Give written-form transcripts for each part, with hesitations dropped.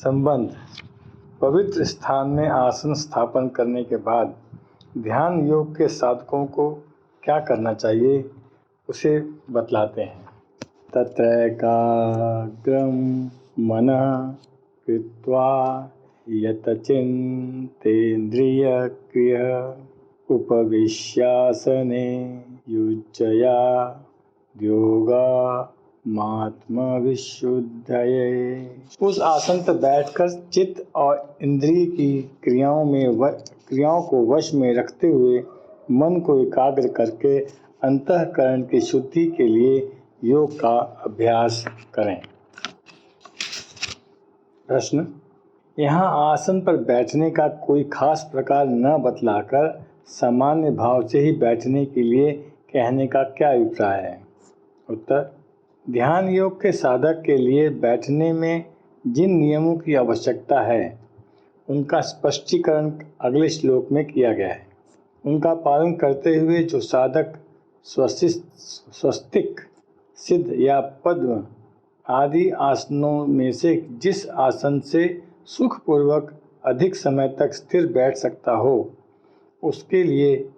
संबंध। पवित्र स्थान में आसन स्थापन करने के बाद ध्यान योग के साधकों को क्या करना चाहिए उसे बतलाते हैं। तत्रैकाग्रं मनः कृत्वा यतचिन्तेन्द्रियक्रियः उपविश्यासने युज्यया योगमात्मविशुद्धये। उस आसन पर बैठकर चित्त और इंद्रिय की क्रियाओं को वश में रखते हुए मन को एकाग्र करके अंतःकरण की शुद्धि के लिए योग का अभ्यास करें। प्रश्न। यहाँ आसन पर बैठने का कोई खास प्रकार न बतलाकर सामान्य भाव से ही बैठने के लिए कहने का क्या अभिप्राय है? उत्तर। ध्यान योग के साधक के लिए बैठने में जिन नियमों की आवश्यकता है उनका स्पष्टीकरण अगले श्लोक में किया गया है। उनका पालन करते हुए जो साधक स्वस्तिक, सिद्ध या पद्म आदि आसनों में से जिस आसन से सुखपूर्वक अधिक समय तक स्थिर बैठ सकता हो उसके लिए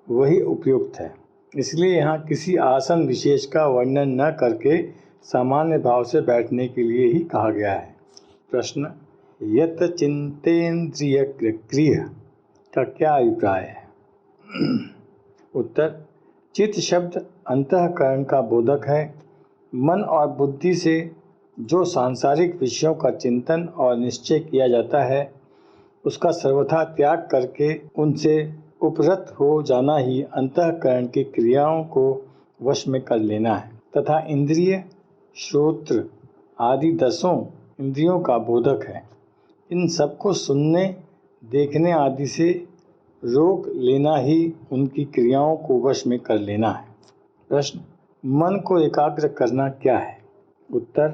वही उपयुक्त है। इसलिए यहाँ किसी आसन विशेष का वर्णन न करके सामान्य भाव से बैठने के लिए ही कहा गया है। प्रश्न। यत चिंतेन्द्रिय क्रिय का क्या अभिप्राय है? उत्तर। चित्त शब्द अंतःकरण का बोधक है। मन और बुद्धि से जो सांसारिक विषयों का चिंतन और निश्चय किया जाता है उसका सर्वथा त्याग करके उनसे उपरत हो जाना ही अंतःकरण की क्रियाओं को वश में कर लेना है तथा इंद्रिय, श्रोत्र आदि 10 इंद्रियों का बोधक है। इन सबको सुनने, देखने आदि से रोक लेना ही उनकी क्रियाओं को वश में कर लेना है। प्रश्न। मन को एकाग्र करना क्या है? उत्तर।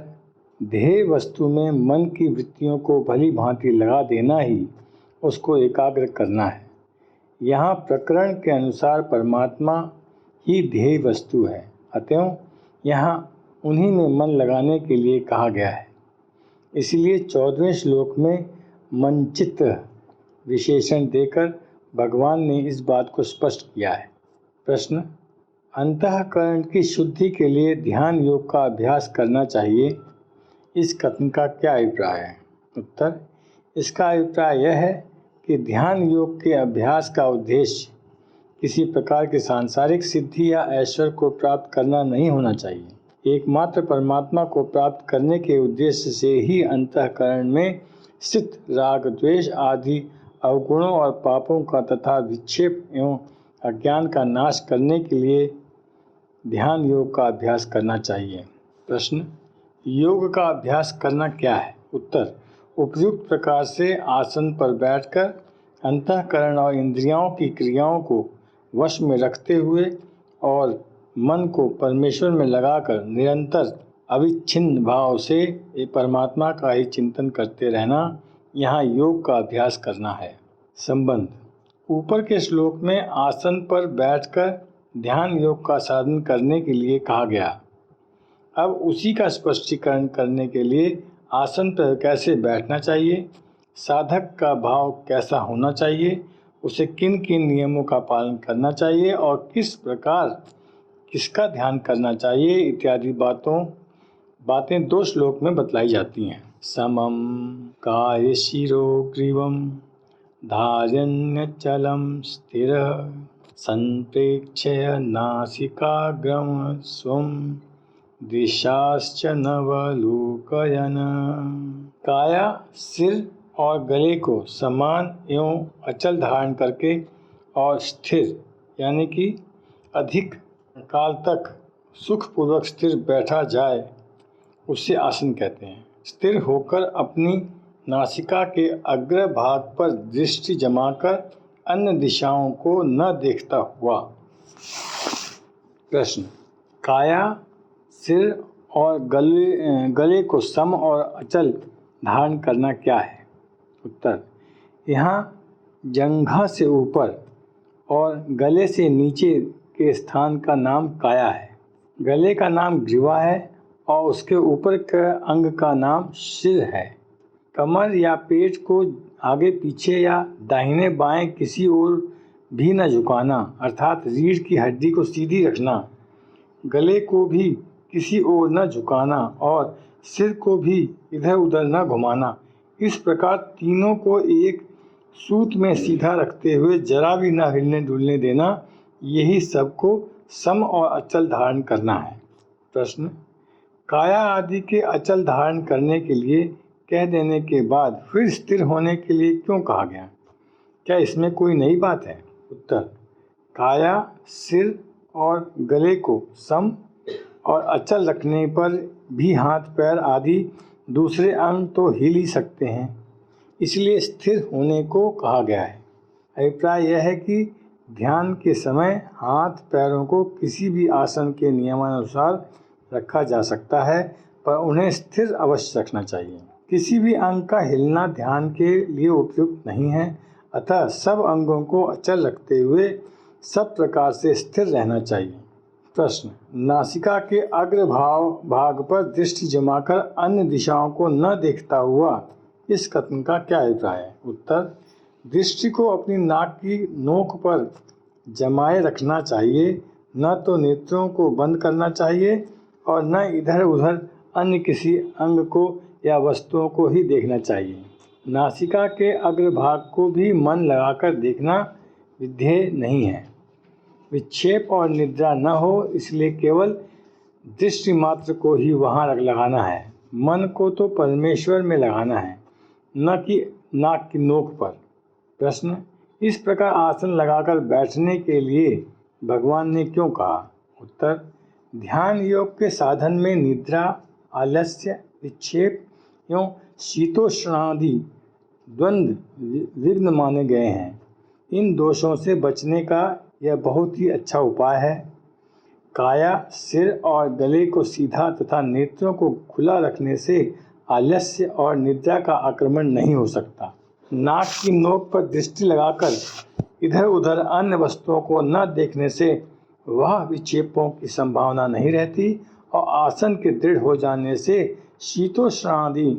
ध्येय वस्तु में मन की वृत्तियों को भली भांति लगा देना ही उसको एकाग्र करना है। यहाँ प्रकरण के अनुसार परमात्मा ही ध्येय वस्तु है, अतएव यहाँ उन्हीं में मन लगाने के लिए कहा गया है। इसलिए 14वें श्लोक में मनचित्त विशेषण देकर भगवान ने इस बात को स्पष्ट किया है। प्रश्न। अंतःकरण की शुद्धि के लिए ध्यान योग का अभ्यास करना चाहिए, इस कथन का क्या अभिप्राय है? उत्तर। इसका अभिप्राय यह है कि ध्यान योग के अभ्यास का उद्देश्य किसी प्रकार की सांसारिक सिद्धि या ऐश्वर्य को प्राप्त करना नहीं होना चाहिए। एकमात्र परमात्मा को प्राप्त करने के उद्देश्य से ही अंतःकरण में स्थित राग, द्वेष आदि अवगुणों और पापों का तथा विक्षेप एवं अज्ञान का नाश करने के लिए ध्यान योग का अभ्यास करना चाहिए। प्रश्न। योग का अभ्यास करना क्या है? उत्तर। उपयुक्त प्रकार से आसन पर बैठकर अंतःकरण और इंद्रियों की क्रियाओं को वश में रखते हुए और मन को परमेश्वर में लगाकर निरंतर अविच्छिन्न भाव से परमात्मा का ही चिंतन करते रहना, यहाँ योग का अभ्यास करना है। संबंध। ऊपर के श्लोक में आसन पर बैठकर ध्यान योग का साधन करने के लिए कहा गया। अब उसी का स्पष्टीकरण करने के लिए आसन पर कैसे बैठना चाहिए, साधक का भाव कैसा होना चाहिए, उसे किन किन नियमों का पालन करना चाहिए और किस प्रकार किसका ध्यान करना चाहिए इत्यादि बातें 2 श्लोक में बतलाई जाती हैं। समम काय शिरो ग्रीवम धारण्यचलं स्थिर संप्रेक्ष्य नासिकाग्रम स्वम दिशाश्च नवलोकयन्। काया, सिर और गले को समान एवं अचल धारण करके और स्थिर यानी कि अधिक काल तक सुखपूर्वक स्थिर बैठा जाए उसे आसन कहते हैं। स्थिर होकर अपनी नासिका के अग्र भाग पर दृष्टि जमाकर अन्य दिशाओं को न देखता हुआ। प्रश्न। काया, सिर और गले को सम और अचल धारण करना क्या है? उत्तर। यहाँ जंघा से ऊपर और गले से नीचे के स्थान का नाम काया है। गले का नाम ग्रीवा है और उसके ऊपर के अंग का नाम सिर है। कमर या पेट को आगे पीछे या दाहिने बाएं किसी ओर भी न झुकाना, अर्थात रीढ़ की हड्डी को सीधी रखना, गले को भी किसी ओर न झुकाना और सिर को भी इधर उधर न घुमाना। इस प्रकार तीनों को एक सूत में सीधा रखते हुए जरा भी न हिलने डुलने देना, यही सबको सम और अचल धारण करना है। प्रश्न, काया आदि के अचल धारण करने के लिए कह देने के बाद फिर स्थिर होने के लिए क्यों कहा गया? क्या इसमें कोई नई बात है? उत्तर, काया सिर और गले को सम और अचल रखने पर भी हाथ पैर आदि दूसरे अंग तो हिल ही सकते हैं, इसलिए स्थिर होने को कहा गया है। अभिप्राय यह है कि ध्यान के समय हाथ पैरों को किसी भी आसन के नियमानुसार रखा जा सकता है, पर उन्हें स्थिर अवश्य रखना चाहिए। किसी भी अंग का हिलना ध्यान के लिए उपयुक्त नहीं है, अतः सब अंगों को अचल रखते हुए सब प्रकार से स्थिर रहना चाहिए। प्रश्न, नासिका के अग्र भाग पर दृष्टि जमाकर अन्य दिशाओं को न देखता हुआ इस कथन का क्या अभिप्राय है? उत्तर, दृष्टि को अपनी नाक की नोक पर जमाए रखना चाहिए, न तो नेत्रों को बंद करना चाहिए और न इधर उधर अन्य किसी अंग को या वस्तुओं को ही देखना चाहिए। नासिका के अग्रभाग को भी मन लगाकर देखना विधेय नहीं है। विक्षेप और निद्रा न हो, इसलिए केवल दृष्टि मात्र को ही वहाँ लगाना है। मन को तो परमेश्वर में लगाना है, न कि नाक की नोक पर। प्रश्न, इस प्रकार आसन लगाकर बैठने के लिए भगवान ने क्यों कहा? उत्तर, ध्यान योग के साधन में निद्रा, आलस्य, विक्षेप एवं शीतोष्णादि द्वंद्व विघ्न माने गए हैं। इन दोषों से बचने का यह बहुत ही अच्छा उपाय है। काया, सिर और गले को सीधा तथा नेत्रों को खुला रखने से आलस्य और निद्रा का आक्रमण नहीं हो सकता। नाक की नोक पर दृष्टि लगाकर इधर उधर अन्य वस्तुओं को न देखने से वह विक्षेपों की संभावना नहीं रहती और आसन के दृढ़ हो जाने से शीतोष्णादि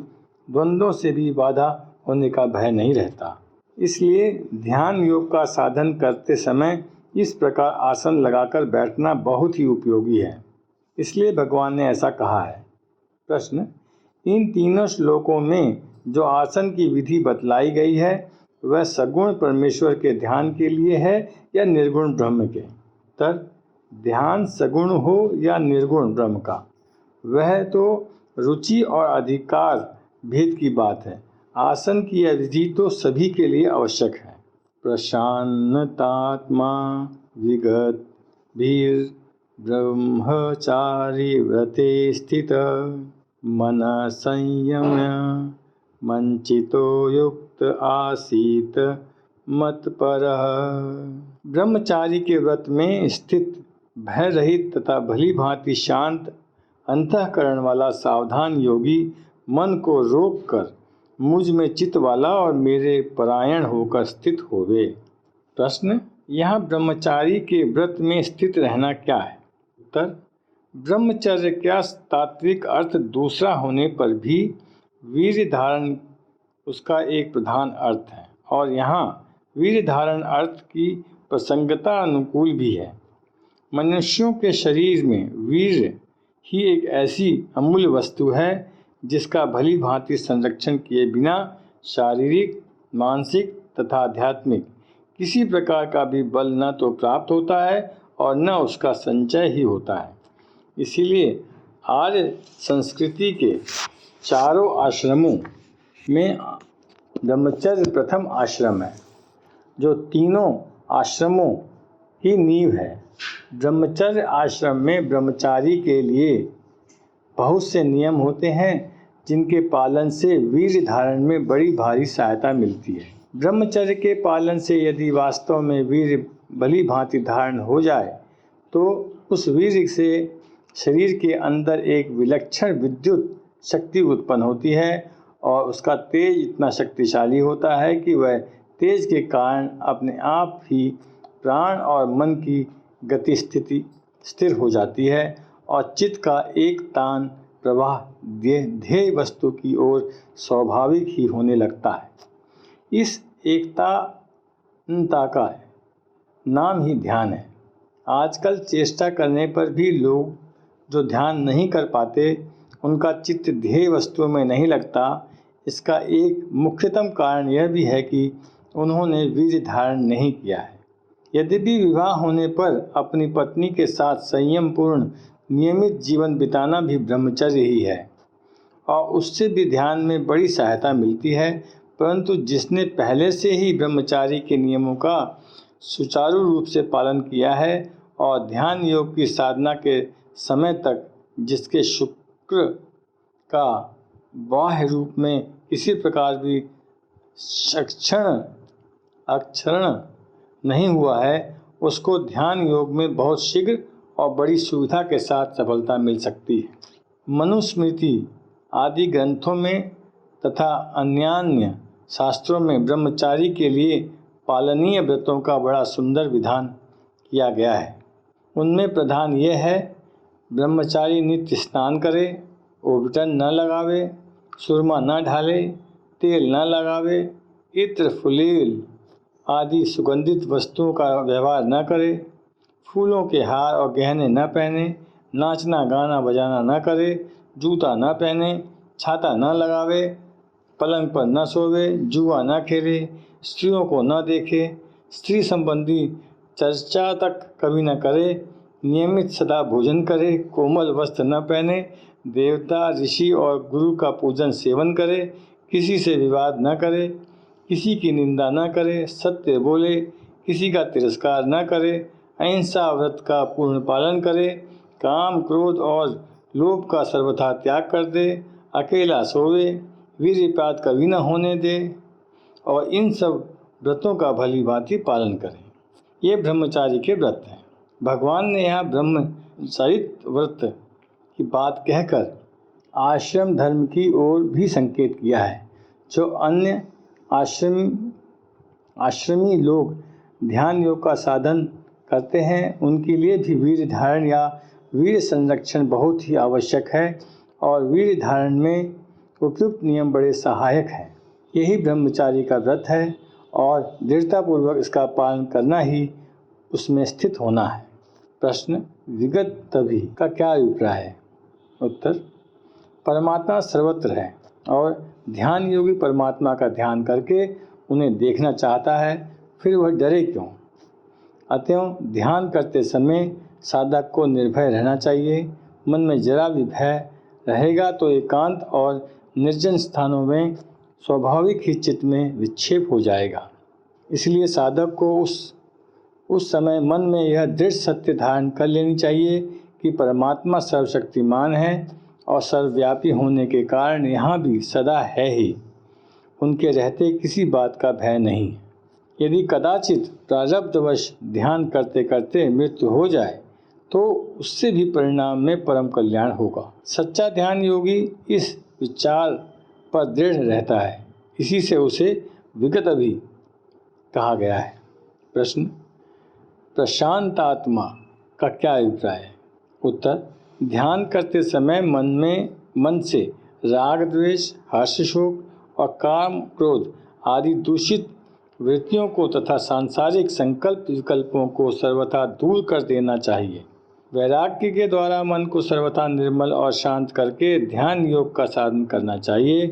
द्वंद्वों से भी बाधा होने का भय नहीं रहता। इसलिए ध्यान योग का साधन करते समय इस प्रकार आसन लगाकर बैठना बहुत ही उपयोगी है, इसलिए भगवान ने ऐसा कहा है। प्रश्न, इन तीनों श्लोकों में जो आसन की विधि बतलाई गई है वह सगुण परमेश्वर के ध्यान के लिए है या निर्गुण ब्रह्म के? उत्तर, ध्यान सगुण हो या निर्गुण ब्रह्म का, वह तो रुचि और अधिकार भेद की बात है। आसन की यह विधि तो सभी के लिए आवश्यक है। प्रशान्तात्मा विगत भीर ब्रह्मचारी व्रते स्थित मन संयम्य मंचितो युक्त आसीत मतपरः। ब्रह्मचारी के व्रत में स्थित भय रहित तथा भली भांति शांत अंतःकरण वाला सावधान योगी मन को रोक कर मुझ में चित्त वाला और मेरे परायण होकर स्थित होवे। प्रश्न, यहाँ ब्रह्मचारी के व्रत में स्थित रहना क्या है? उत्तर, ब्रह्मचर्य का तात्विक अर्थ दूसरा होने पर भी वीर्य धारण उसका एक प्रधान अर्थ है और यहाँ वीर्य धारण अर्थ की प्रसंगता अनुकूल भी है। मनुष्यों के शरीर में वीर्य ही एक ऐसी अमूल्य वस्तु है जिसका भली भांति संरक्षण किए बिना शारीरिक, मानसिक तथा आध्यात्मिक किसी प्रकार का भी बल न तो प्राप्त होता है और न उसका संचय ही होता है। इसीलिए आर्य संस्कृति के चारों आश्रमों में ब्रह्मचर्य प्रथम आश्रम है, जो तीनों आश्रमों की नींव है। ब्रह्मचर्य आश्रम में ब्रह्मचारी के लिए बहुत से नियम होते हैं जिनके पालन से वीर्य धारण में बड़ी भारी सहायता मिलती है। ब्रह्मचर्य के पालन से यदि वास्तव में वीर्य भली भांति धारण हो जाए तो उस वीर्य से शरीर के अंदर एक विलक्षण विद्युत शक्ति उत्पन्न होती है और उसका तेज इतना शक्तिशाली होता है कि वह तेज के कारण अपने आप ही प्राण और मन की गति स्थिति स्थिर हो जाती है और चित्त का एक तान प्रवाह ध्येय वस्तु की ओर स्वाभाविक ही होने लगता है। इस एकता का नाम ही ध्यान है। आजकल चेष्टा करने पर भी लोग जो ध्यान नहीं कर पाते, उनका चित्त ध्येय वस्तुओं में नहीं लगता। इसका एक मुख्यतम कारण यह भी है कि उन्होंने वीर्य धारण नहीं किया है। यद्यपि विवाह होने पर अपनी पत्नी के साथ संयम पूर्ण नियमित जीवन बिताना भी ब्रह्मचर्य ही है और उससे भी ध्यान में बड़ी सहायता मिलती है, परंतु जिसने पहले से ही ब्रह्मचारी के नियमों का सुचारू रूप से पालन किया है और ध्यान योग की साधना के समय तक जिसके शुक्र का बाह्य रूप में किसी प्रकार भी अक्षरण नहीं हुआ है, उसको ध्यान योग में बहुत शीघ्र और बड़ी सुविधा के साथ सफलता मिल सकती है। मनुस्मृति आदि ग्रंथों में तथा अन्यान्य शास्त्रों में ब्रह्मचारी के लिए पालनीय व्रतों का बड़ा सुंदर विधान किया गया है। उनमें प्रधान यह है, ब्रह्मचारी नित्य स्नान करे, ओबटन न लगावे, सुरमा न ढाले, तेल न लगावे, इत्र फुलेल आदि सुगंधित वस्तुओं का व्यवहार न करे, फूलों के हार और गहने न पहने, नाचना गाना बजाना न करे, जूता न पहने, छाता न लगावे, पलंग पर न सोवे, जुआ न खेले, स्त्रियों को न देखे, स्त्री संबंधी चर्चा तक कभी न करे, नियमित सदा भोजन करे, कोमल वस्त्र न पहने, देवता ऋषि और गुरु का पूजन सेवन करे, किसी से विवाद न करे, किसी की निंदा न करे, सत्य बोले, किसी का तिरस्कार न करे, अहिंसा व्रत का पूर्ण पालन करे, काम क्रोध और लोभ का सर्वथा त्याग कर दे, अकेला सोवे, वीर्यपात कभी न होने दे और इन सब व्रतों का भली भांति पालन करें। ये ब्रह्मचारी के व्रत हैं। भगवान ने यहाँ ब्रह्मचरित व्रत की बात कहकर आश्रम धर्म की ओर भी संकेत किया है। जो अन्य आश्रमी लोग ध्यान योग का साधन करते हैं, उनके लिए भी वीर्य धारण या वीर्य संरक्षण बहुत ही आवश्यक है और वीर्य धारण में उपयुक्त नियम बड़े सहायक हैं। यही ब्रह्मचारी का व्रत है और दृढ़तापूर्वक इसका पालन करना ही उसमें स्थित होना है। प्रश्न, विगत तभी का क्या अभिप्राय है? उत्तर, परमात्मा सर्वत्र है और ध्यान योगी परमात्मा का ध्यान करके उन्हें देखना चाहता है, फिर वह डरे क्यों? अतएव ध्यान करते समय साधक को निर्भय रहना चाहिए। मन में जरा भी भय रहेगा तो एकांत और निर्जन स्थानों में स्वाभाविक ही चित्त में विक्षेप हो जाएगा। इसलिए साधक को उस समय मन में यह दृढ़ सत्य धारण कर लेनी चाहिए कि परमात्मा सर्वशक्तिमान है और सर्वव्यापी होने के कारण यहाँ भी सदा है ही। उनके रहते किसी बात का भय नहीं। यदि कदाचित प्रारब्धवश ध्यान करते करते मृत्यु हो जाए तो उससे भी परिणाम में परम कल्याण होगा। सच्चा ध्यान योगी इस विचार पर दृढ़ रहता है, इसी से उसे विगत अभी कहा गया है। प्रश्न, प्रशांत आत्मा का क्या अभिप्राय है? उत्तर, ध्यान करते समय मन से राग द्वेष, हर्ष शोक और काम क्रोध आदि दूषित वृत्तियों को तथा सांसारिक संकल्प विकल्पों को सर्वथा दूर कर देना चाहिए। वैराग्य के द्वारा मन को सर्वथा निर्मल और शांत करके ध्यान योग का साधन करना चाहिए।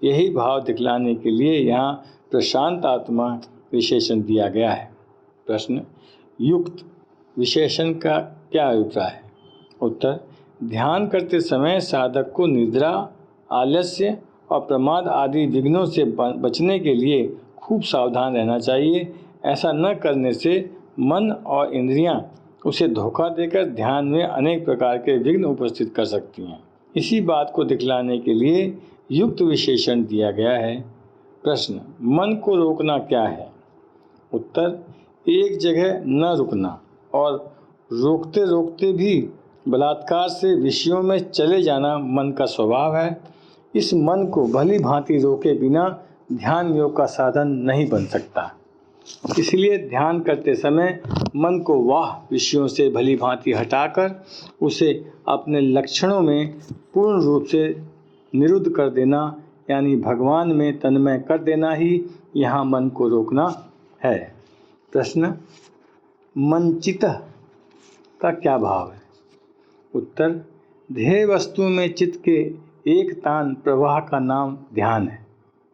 यही भाव दिखलाने के लिए यहाँ प्रशांत आत्मा विशेषण दिया गया है। प्रश्न, युक्त विशेषण का क्या अभिप्राय है? उत्तर, ध्यान करते समय साधक को निद्रा, आलस्य और प्रमाद आदि विघ्नों से बचने के लिए खूब सावधान रहना चाहिए। ऐसा न करने से मन और इंद्रियां उसे धोखा देकर ध्यान में अनेक प्रकार के विघ्न उपस्थित कर सकती हैं। इसी बात को दिखलाने के लिए युक्त विशेषण दिया गया है। प्रश्न, मन को रोकना क्या है? उत्तर, एक जगह न रुकना और रोकते रोकते भी बलात्कार से विषयों में चले जाना मन का स्वभाव है। इस मन को भली भांति रोके बिना ध्यान योग का साधन नहीं बन सकता। इसलिए ध्यान करते समय मन को वाह विषयों से भली भांति हटाकर उसे अपने लक्षणों में पूर्ण रूप से निरुद्ध कर देना यानी भगवान में तन्मय कर देना ही यहाँ मन को रोकना है। प्रश्न, मनचित का क्या भाव है? उत्तर, ध्येय वस्तु में चित्त के एक तान प्रवाह का नाम ध्यान है।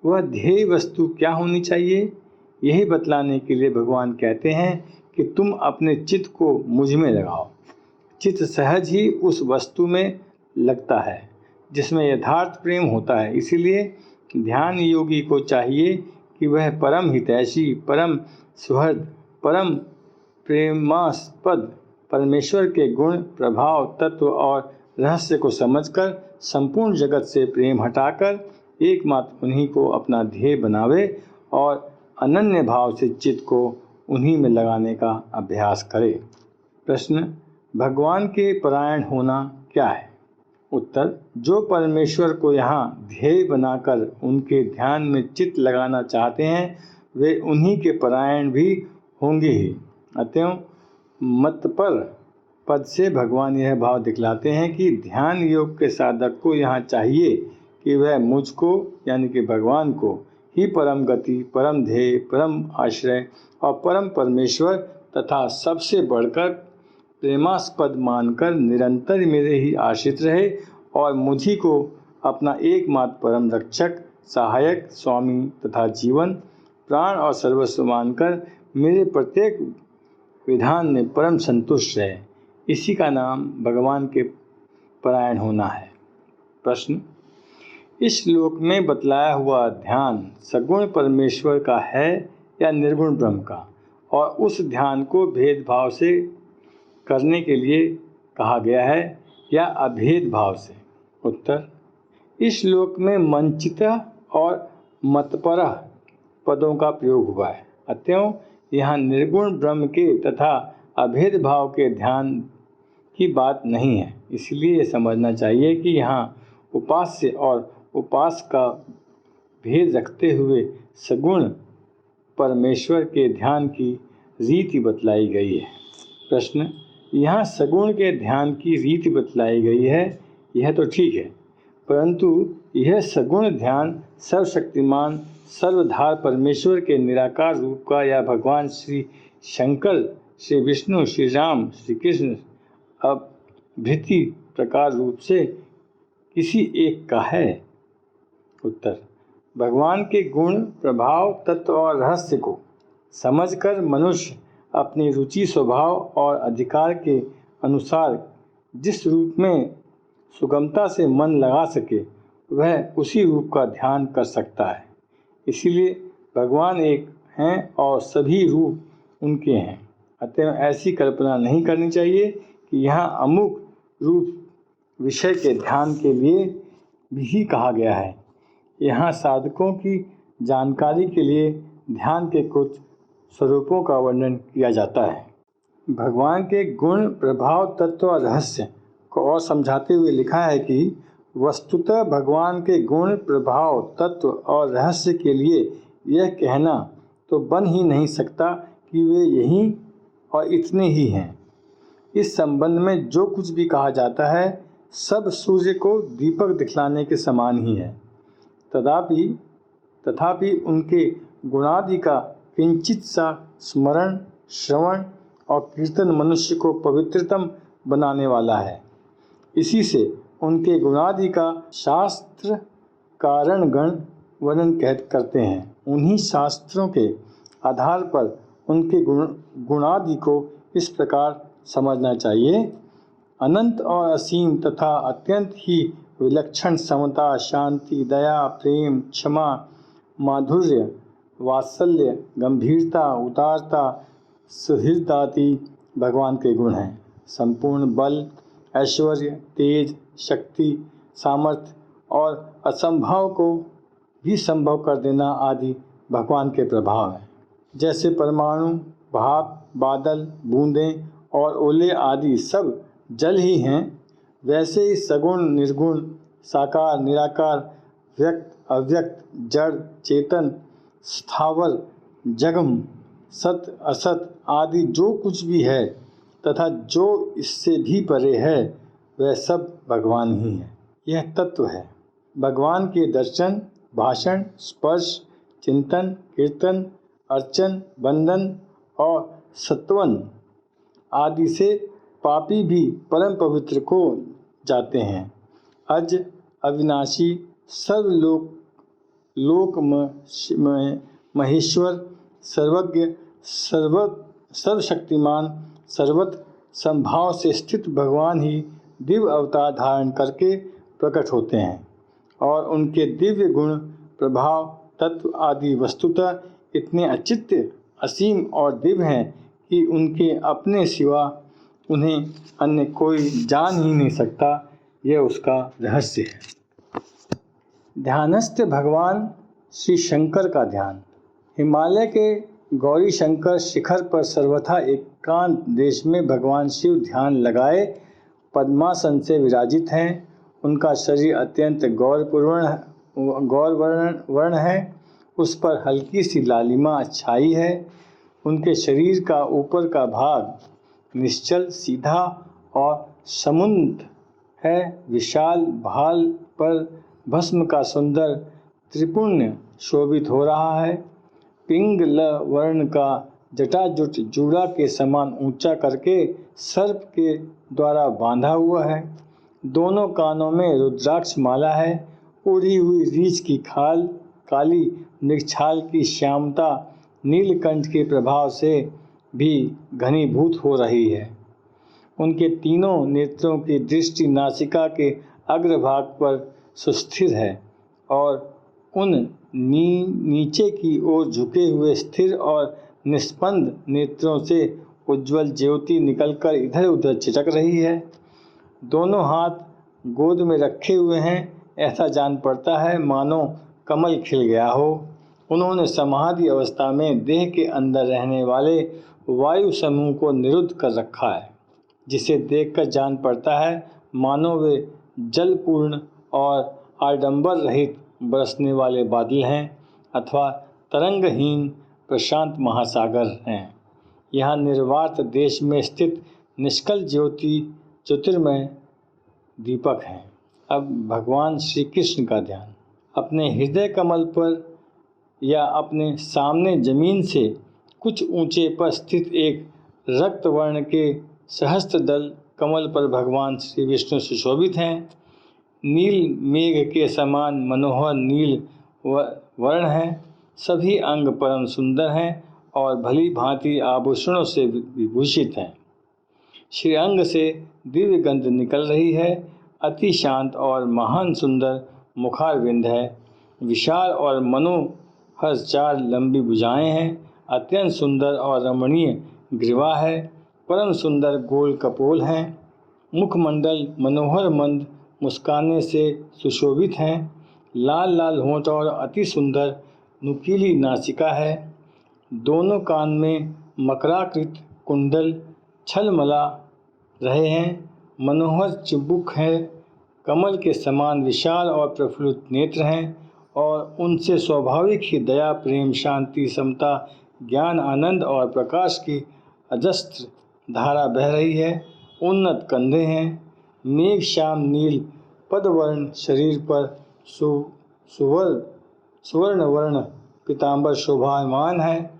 वह ध्येय वस्तु क्या होनी चाहिए, यही बतलाने के लिए भगवान कहते हैं कि तुम अपने चित्त को मुझ में लगाओ। चित्त सहज ही उस वस्तु में लगता है जिसमें यथार्थ प्रेम होता है। इसीलिए ध्यान योगी को चाहिए कि वह परम हितैषी, परम सुहृद, परम प्रेमास्पद परमेश्वर के गुण, प्रभाव, तत्व और रहस्य को समझकर संपूर्ण जगत से प्रेम हटाकर एकमात्र उन्हीं को अपना ध्येय बनावे और अनन्य भाव से चित्त को उन्हीं में लगाने का अभ्यास करे। प्रश्न, भगवान के परायण होना क्या है? उत्तर, जो परमेश्वर को यहाँ ध्येय बनाकर उनके ध्यान में चित्त लगाना चाहते हैं वे उन्हीं के परायण भी होंगे ही। अतएव मतपर पद से भगवान यह भाव दिखलाते हैं कि ध्यान योग के साधक को यहाँ चाहिए कि वह मुझको यानी कि भगवान को ही परम गति, परम ध्येय, परम आश्रय और परम परमेश्वर तथा सबसे बढ़कर प्रेमास्पद मानकर निरंतर मेरे ही आश्रित रहे और मुझी को अपना एकमात्र परम रक्षक, सहायक, स्वामी तथा जीवन, प्राण और सर्वस्व मानकर मेरे प्रत्येक विधान में परम संतुष्ट रहे। इसी का नाम भगवान के परायण होना है। प्रश्न, इस श्लोक में बतलाया हुआ ध्यान सगुण परमेश्वर का है या निर्गुण ब्रह्म का, और उस ध्यान को भेदभाव से करने के लिए कहा गया है या अभेद भाव से? उत्तर, इस श्लोक में मनचित और मतपर पदों का प्रयोग हुआ है। अतएव यहाँ निर्गुण ब्रह्म के तथा अभेद भाव के ध्यान की बात नहीं है। इसलिए ये समझना चाहिए कि यहाँ उपास्य और उपास का भेद रखते हुए सगुण परमेश्वर के ध्यान की रीति बतलाई गई है। प्रश्न, यहाँ सगुण के ध्यान की रीति बतलाई गई है, यह तो ठीक है, परंतु यह सगुण ध्यान सर्वशक्तिमान सर्वधार परमेश्वर के निराकार रूप का या भगवान श्री शंकर, श्री विष्णु, श्री राम, श्री कृष्ण अभृति प्रकार रूप से किसी एक का है? उत्तर, भगवान के गुण, प्रभाव, तत्व और रहस्य को समझकर मनुष्य अपनी रुचि, स्वभाव और अधिकार के अनुसार जिस रूप में सुगमता से मन लगा सके वह उसी रूप का ध्यान कर सकता है। इसीलिए भगवान एक हैं और सभी रूप उनके हैं। अतः ऐसी कल्पना नहीं करनी चाहिए कि यहाँ अमुक रूप विषय के ध्यान के लिए भी कहा गया है। यहाँ साधकों की जानकारी के लिए ध्यान के कुछ स्वरूपों का वर्णन किया जाता है। भगवान के गुण, प्रभाव, तत्व और रहस्य को और समझाते हुए लिखा है कि वस्तुतः भगवान के गुण, प्रभाव, तत्व और रहस्य के लिए यह कहना तो बन ही नहीं सकता कि वे यही और इतने ही हैं। इस संबंध में जो कुछ भी कहा जाता है सब सूर्य को दीपक दिखलाने के समान ही है। तथापि उनके गुणादि का किंचित सा स्मरण, श्रवण और कीर्तन मनुष्य को पवित्रतम बनाने वाला है। इसी से उनके गुणादि का शास्त्र कारणगण वर्णन करते हैं। उन्हीं शास्त्रों के आधार पर उनके गुणादि को इस प्रकार समझना चाहिए। अनंत और असीम तथा अत्यंत ही विलक्षण समता, शांति, दया, प्रेम, क्षमा, माधुर्य, वात्सल्य, गंभीरता, उदारता, सुहृदादि भगवान के गुण हैं। संपूर्ण बल, ऐश्वर्य, तेज, शक्ति, सामर्थ्य और असंभव को भी संभव कर देना आदि भगवान के प्रभाव हैं। जैसे परमाणु, भाप, बादल, बूंदें और ओले आदि सब जल ही हैं, वैसे ही सगुण, निर्गुण, साकार, निराकार, व्यक्त, अव्यक्त, जड़, चेतन, स्थावर, जंगम सत असत आदि जो कुछ भी है तथा जो इससे भी परे है वह सब भगवान ही है। यह तत्व है। भगवान के दर्शन, भाषण, स्पर्श, चिंतन, कीर्तन, अर्चन, वंदन और सत्वन आदि से पापी भी परम पवित्र को जाते हैं। अज अविनाशी सर्वलोक महेश्वर, सर्वज्ञ, सर्वशक्तिमान, सर्वत्र संभाव से स्थित भगवान ही दिव्य अवतार धारण करके प्रकट होते हैं और उनके दिव्य गुण, प्रभाव, तत्व आदि वस्तुतः इतने अचित्य, असीम और दिव्य हैं कि उनके अपने सिवा उन्हें अन्य कोई जान ही नहीं सकता। यह उसका रहस्य है। ध्यानस्थ भगवान श्री शंकर का ध्यान। हिमालय के गौरी शंकर शिखर पर सर्वथा एकांत देश में भगवान शिव ध्यान लगाए पद्मासन से विराजित हैं। उनका शरीर अत्यंत गौर वर्ण है। उस पर हल्की सी लालिमा छाई है। उनके शरीर का ऊपर का भाग निश्चल, सीधा और समुन्नत है। विशाल भाल पर भस्म का सुंदर त्रिपुण्य शोभित हो रहा है। पिंगल वर्ण का जटाजुट जूड़ा के समान ऊंचा करके सर्प के द्वारा बांधा हुआ है। दोनों कानों में रुद्राक्ष माला है। उड़ी हुई रीछ की खाल, काली मृगछाल की श्यामता नीलकंठ के प्रभाव से भी घनीभूत हो रही है। उनके तीनों नेत्रों की दृष्टि नासिका के अग्रभाग पर सुस्थिर है और उन नीचे की ओर झुके हुए स्थिर और निस्पंद नेत्रों से उज्ज्वल ज्योति निकलकर इधर उधर छिटक रही है। दोनों हाथ गोद में रखे हुए हैं। ऐसा जान पड़ता है मानो कमल खिल गया हो। उन्होंने समाधि अवस्था में देह के अंदर रहने वाले वायु समूह को निरुद्ध कर रखा है, जिसे देखकर जान पड़ता है मानो वे जलपूर्ण और आडंबर रहित बरसने वाले बादल हैं अथवा तरंगहीन प्रशांत महासागर हैं। यहाँ निर्वात देश में स्थित निष्कल ज्योति ज्योतिर्मय दीपक हैं। अब भगवान श्री कृष्ण का ध्यान। अपने हृदय कमल पर या अपने सामने जमीन से कुछ ऊंचे पर स्थित एक रक्त वर्ण के सहस्त्र दल कमल पर भगवान श्री विष्णु सुशोभित हैं। नील मेघ के समान मनोहर नील वर्ण है। सभी अंग परम सुंदर हैं और भली भांति आभूषणों से विभूषित हैं। श्रीअंग से दिव्य गंध निकल रही है। अति शांत और महान सुंदर मुखारविंद है। विशाल और मनोहर चार लंबी भुजाएं हैं। अत्यंत सुंदर और रमणीय ग्रीवा है। परम सुंदर गोल कपोल हैं। मुखमंडल मनोहर मंद मुस्काने से सुशोभित हैं। लाल लाल होंठ और अति सुंदर नुकीली नासिका है। दोनों कान में मकराकृत कुंडल छलमला रहे हैं। मनोहर चिबुक है। कमल के समान विशाल और प्रफुल्लित नेत्र हैं और उनसे स्वाभाविक ही दया, प्रेम, शांति, समता, ज्ञान, आनंद और प्रकाश की अजस्त्र धारा बह रही है। उन्नत कंधे हैं। मेघ श्याम नील पदवर्ण शरीर पर सुवर्ण वर्ण पीताम्बर शोभायमान है।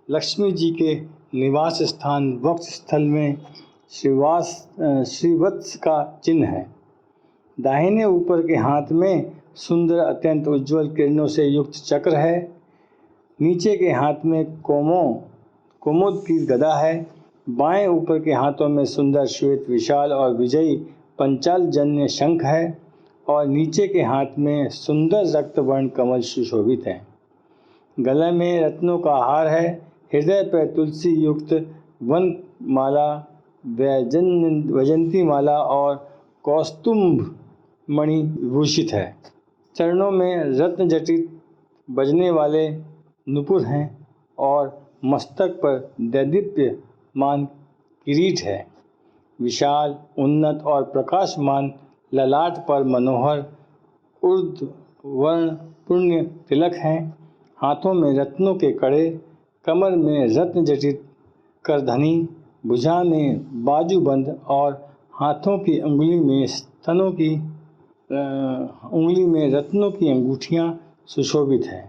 लक्ष्मी जी के निवास स्थान वक्ष स्थल में श्रीवत्स का चिन्ह है। दाहिने ऊपर के हाथ में सुंदर अत्यंत उज्ज्वल किरणों से युक्त चक्र है। नीचे के हाथ में कुमुद की गदा है। बाएं ऊपर के हाथों में सुंदर श्वेत विशाल और विजयी पंचाल जन्य शंख है और नीचे के हाथ में सुंदर रक्तवर्ण कमल सुशोभित है। गले में रत्नों का हार है। हृदय पर तुलसी युक्त वन माला, वैजंती माला और कौस्तुभ मणि विभूषित है। चरणों में रत्न जटित बजने वाले नुपुर हैं और मस्तक पर दैदीप्यमान किरीट है। विशाल, उन्नत और प्रकाशमान ललाट पर मनोहर ऊर्ध्ववर्ण पुण्य तिलक हैं। हाथों में रत्नों के कड़े, कमर में रत्न जटित करधनी, भुजा में बाजूबंद और हाथों की उंगली में रत्नों की अंगूठियां सुशोभित हैं।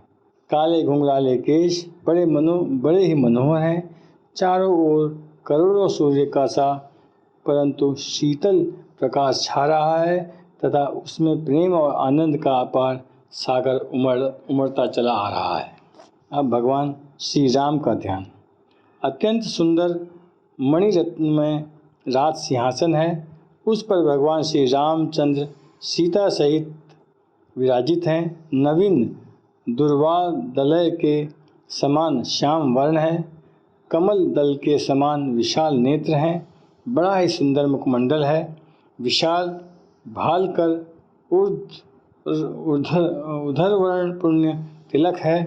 काले घुंघराले केश बड़े ही मनोहर हैं। चारों ओर करोड़ों सूर्य का सा परंतु शीतल प्रकाश छा रहा है तथा उसमें प्रेम और आनंद का अपार सागर उमड़ता चला आ रहा है। अब भगवान श्री राम का ध्यान। अत्यंत सुंदर मणिरत्नमय राज सिंहासन है। उस पर भगवान श्री रामचंद्र सीता सहित विराजित हैं। नवीन दुर्वादलय के समान श्याम वर्ण है। कमल दल के समान विशाल नेत्र हैं। बड़ा ही सुंदर मुखमंडल है। विशाल भाल कर उधर वर्ण पुण्य तिलक है।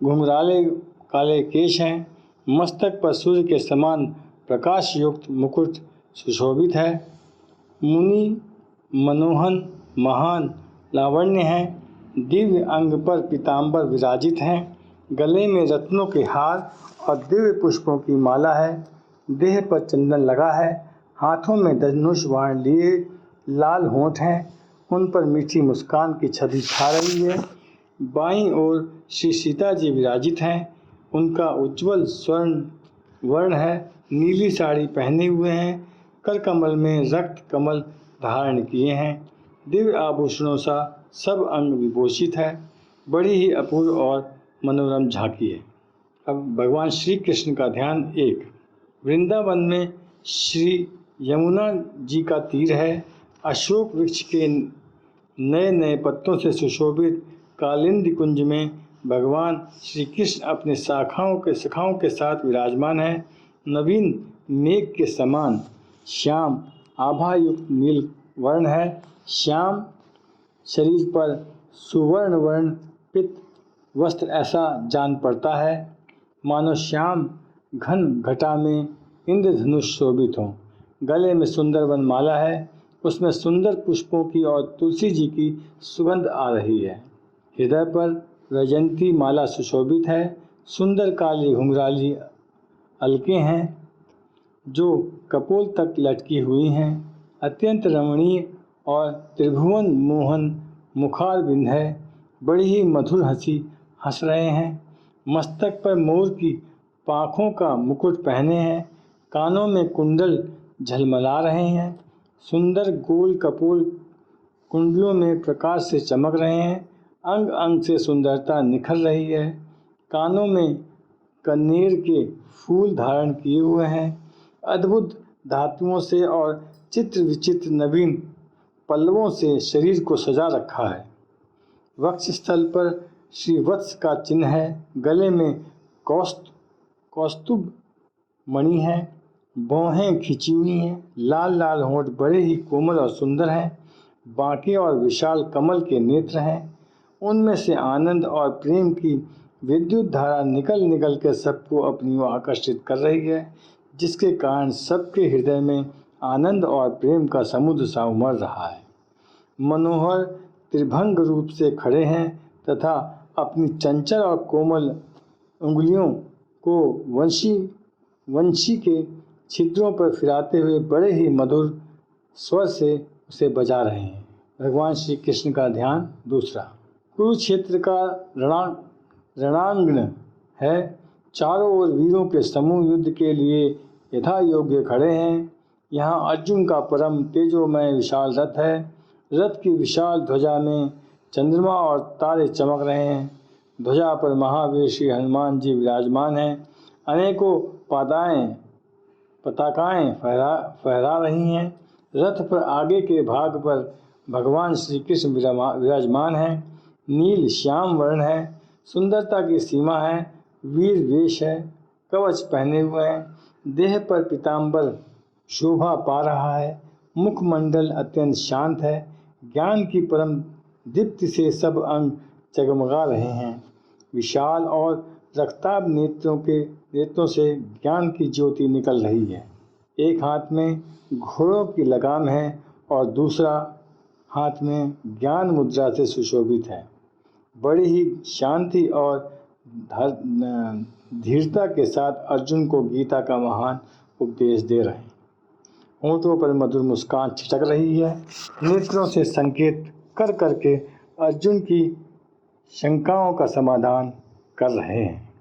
घुंघराले काले केश हैं। मस्तक पर सूर्य के समान प्रकाश युक्त मुकुट सुशोभित है। मुनि मनोहन महान लावण्य हैं। दिव्य अंग पर पीतांबर विराजित हैं। गले में रत्नों के हार और दिव्य पुष्पों की माला है। देह पर चंदन लगा है। हाथों में धनुष बाण लिए लाल होंठ हैं। उन पर मीठी मुस्कान की छवि छा रही है। बाईं ओर श्री सीता जी विराजित हैं। उनका उज्ज्वल स्वर्ण वर्ण है। नीली साड़ी पहने हुए हैं। कर कमल में रक्त कमल धारण किए हैं। दिव्य आभूषणों सा सब अंग विभूषित है। बड़ी ही अपूर्व और मनोरम झांकी है। अब भगवान श्री कृष्ण का ध्यान। एक, वृंदावन में श्री यमुना जी का तीर है। अशोक वृक्ष के नए नए पत्तों से सुशोभित कालिंदी कुंज में भगवान श्री कृष्ण अपने शाखाओं के साथ विराजमान है। नवीन मेघ के समान श्याम आभायुक्त नील वर्ण है। श्याम शरीर पर सुवर्ण वर्ण पित वस्त्र ऐसा जान पड़ता है मानो श्याम घन घटा में इंद्रधनुष शोभित हो। गले में सुंदर वनमाला है। उसमें सुंदर पुष्पों की और तुलसी जी की सुगंध आ रही है। हृदय पर वैजयंती माला सुशोभित है। सुंदर काली घुंघराली अलकें हैं जो कपोल तक लटकी हुई हैं। अत्यंत रमणीय और त्रिभुवन मोहन मुखारबिंद है। बड़ी ही मधुर हंसी हंस रहे हैं। मस्तक पर मोर की पाँखों का मुकुट पहने हैं। कानों में कुंडल झलमला रहे हैं। सुंदर गोल कपोल कुंडलों में प्रकाश से चमक रहे हैं। अंग अंग से सुंदरता निखर रही है। कानों में कनेर के फूल धारण किए हुए हैं। अद्भुत धातुओं से और चित्र विचित्र नवीन पल्लवों से शरीर को सजा रखा है। वक्ष स्थल पर श्री वत्स का चिन्ह है। गले में कौस्तुभ मणि है। भौहें खिंची हुई हैं। लाल लाल होंठ बड़े ही कोमल और सुंदर हैं। बांके और विशाल कमल के नेत्र हैं। उनमें से आनंद और प्रेम की विद्युत धारा निकल निकल के सबको अपनी ओर आकर्षित कर रही है, जिसके कारण सबके हृदय में आनंद और प्रेम का समुद्र सा उमड़ रहा है। मनोहर त्रिभंग रूप से खड़े हैं तथा अपनी चंचल और कोमल उंगलियों को वंशी के छिद्रों पर फिराते हुए बड़े ही मधुर स्वर से उसे बजा रहे हैं। भगवान श्री कृष्ण का ध्यान। दूसरा, कुरुक्षेत्र का रणांगण है। चारों ओर वीरों के समूह युद्ध के लिए यथा योग्य खड़े हैं। यहाँ अर्जुन का परम तेजोमय विशाल रथ है। रथ की विशाल ध्वजा में चंद्रमा और तारे चमक रहे हैं। ध्वजा पर महावीर श्री हनुमान जी विराजमान हैं। अनेकों पताकाएं फहरा रही हैं। रथ पर आगे के भाग पर भगवान श्री कृष्ण विराजमान हैं। नील श्याम वर्ण है। सुंदरता की सीमा है। वीर वेश है। कवच पहने हुए हैं। देह पर पीतांबर शोभा पा रहा है। मुखमंडल अत्यंत शांत है। ज्ञान की परम दीप्ति से सब अंग जगमगा रहे हैं। विशाल और रक्ताभ नेत्रों से ज्ञान की ज्योति निकल रही है। एक हाथ में घोड़ों की लगाम है और दूसरा हाथ में ज्ञान मुद्रा से सुशोभित है। बड़ी ही शांति और धीरता के साथ अर्जुन को गीता का महान उपदेश दे रहे हैं। होठों पर मधुर मुस्कान छिटक रही है, नेत्रों से संकेत कर करके अर्जुन की शंकाओं का समाधान कर रहे हैं।